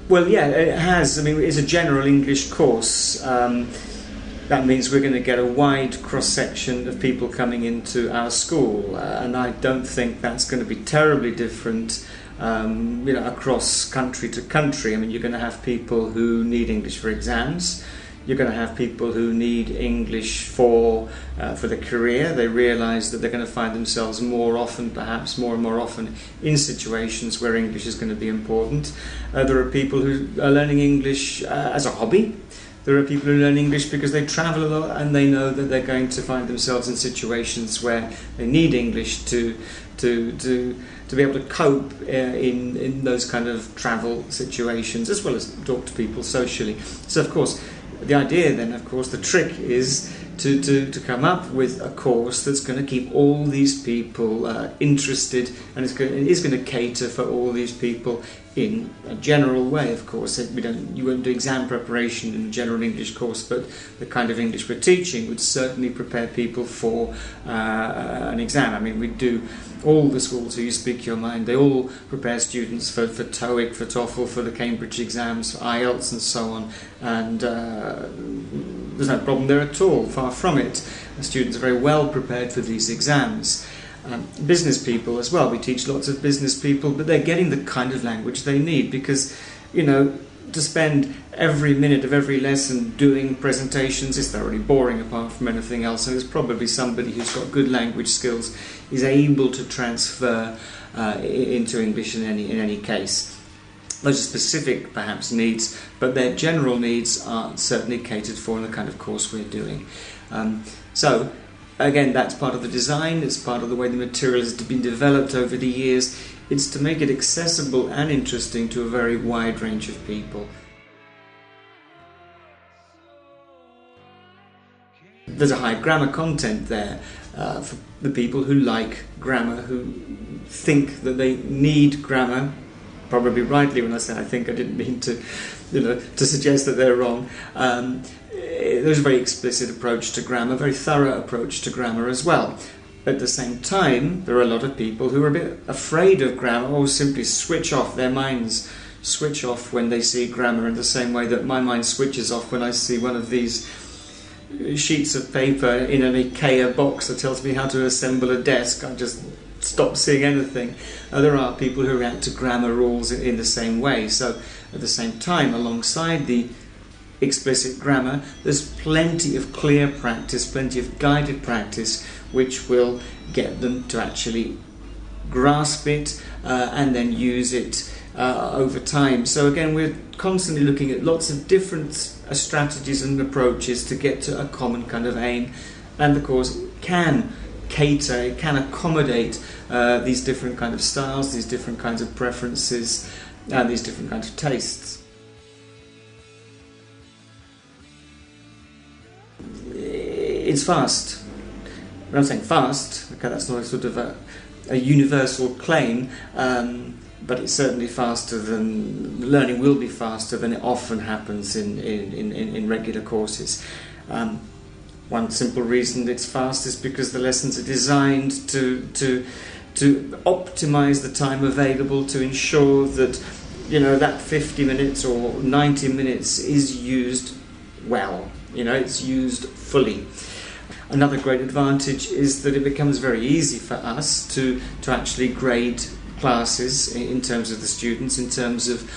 Well, yeah, it has. I mean, it's a general English course. That means we're going to get a wide cross-section of people coming into our school, and I don't think that's going to be terribly different, across country to country. I mean, you're going to have people who need English for exams. You're going to have people who need English for their career. They realise that they're going to find themselves more and more often in situations where English is going to be important. There are people who are learning English as a hobby. There are people who learn English because they travel a lot and they know that they're going to find themselves in situations where they need English to be able to cope in those kind of travel situations, as well as talk to people socially. So, of course, the idea then, of course, the trick is to come up with a course that's going to keep all these people interested, and it is going to cater for all these people in a general way. Of course, you won't do exam preparation in a general English course, but the kind of English we're teaching would certainly prepare people for an exam. I mean, we do. All the schools who use Speak Your Mind, they all prepare students for TOEIC, for TOEFL, for the Cambridge exams, for IELTS and so on, and there's no problem there at all, far from it. The students are very well prepared for these exams. Business people as well, we teach lots of business people, but they're getting the kind of language they need, because, to spend every minute of every lesson doing presentations is thoroughly boring apart from anything else, and there's probably somebody who's got good language skills is able to transfer into English in any case. Those are specific, perhaps, needs, but their general needs are certainly catered for in the kind of course we're doing. So, again, that's part of the design, it's part of the way the material has been developed over the years. It's to make it accessible and interesting to a very wide range of people. There's a high grammar content there for the people who like grammar, who think that they need grammar. Probably rightly when I say I think, I didn't mean to suggest that they're wrong. There's a very explicit approach to grammar, a very thorough approach to grammar as well. At the same time, there are a lot of people who are a bit afraid of grammar, or simply switch off, their minds switch off when they see grammar, in the same way that my mind switches off when I see one of these sheets of paper in an IKEA box that tells me how to assemble a desk. I just stop seeing anything. There are people who react to grammar rules in the same way. So at the same time, alongside the explicit grammar, there's plenty of clear practice, plenty of guided practice, which will get them to actually grasp it and then use it over time. So again, we're constantly looking at lots of different strategies and approaches to get to a common kind of aim, and of course can cater, can accommodate these different kind of styles, these different kinds of preferences, and these different kinds of tastes. It's fast. When I'm saying fast, okay, that's not a sort of a universal claim, but it's certainly faster than, learning will be faster than it often happens in regular courses. One simple reason it's fast is because the lessons are designed to optimise the time available, to ensure that that 50 minutes or 90 minutes is used well, it's used fully. Another great advantage is that it becomes very easy for us to actually grade classes in terms of the students, in terms of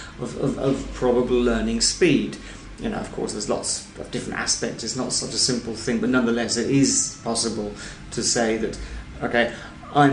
probable learning speed. Of course, there's lots of different aspects. It's not such a simple thing, but nonetheless, it is possible to say that, okay, I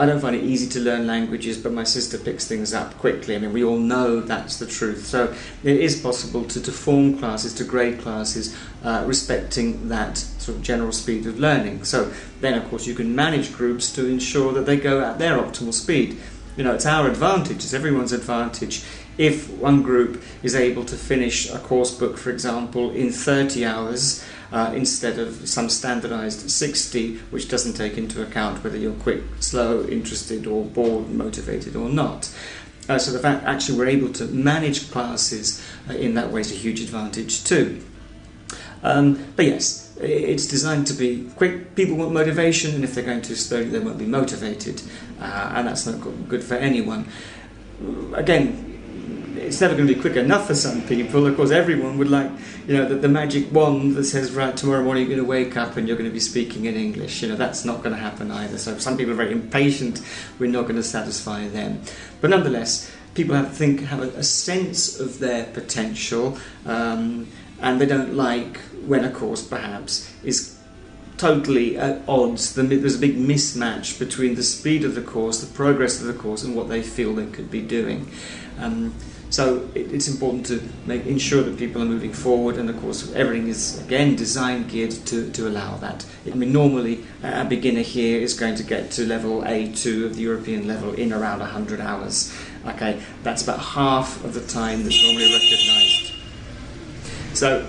don't find it easy to learn languages, but my sister picks things up quickly. I mean, we all know that's the truth. So it is possible to form classes, to grade classes, respecting that sort of general speed of learning. So then, of course, you can manage groups to ensure that they go at their optimal speed. It's our advantage, it's everyone's advantage. If one group is able to finish a course book, for example, in 30 hours, instead of some standardised 60, which doesn't take into account whether you're quick, slow, interested, or bored, motivated or not. So the fact actually we're able to manage classes in that way is a huge advantage too. But yes, it's designed to be quick. People want motivation, and if they're going too slowly, they won't be motivated, and that's not good for anyone. Again, it's never going to be quick enough for some people. Of course, everyone would like, the magic wand that says, right, tomorrow morning you're going to wake up and you're going to be speaking in English. That's not going to happen either. So some people are very impatient. We're not going to satisfy them. But nonetheless, people have a sense of their potential, and they don't like when a course perhaps is totally at odds. There's a big mismatch between the speed of the course, the progress of the course, and what they feel they could be doing. So it's important to ensure that people are moving forward, and of course everything is again design geared to allow that. Normally a beginner here is going to get to level A2 of the European level in around 100 hours. Okay, that's about half of the time that's normally recognised. So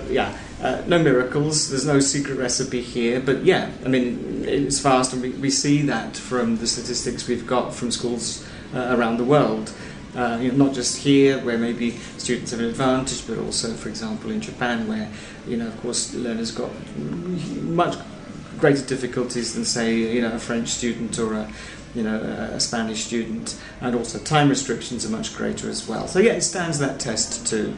no miracles, there's no secret recipe here, but it's fast, and we see that from the statistics we've got from schools around the world. Not just here, where maybe students have an advantage, but also, for example, in Japan, where, of course, learners got much greater difficulties than, say, a French student or a Spanish student, and also time restrictions are much greater as well. So it stands that test too.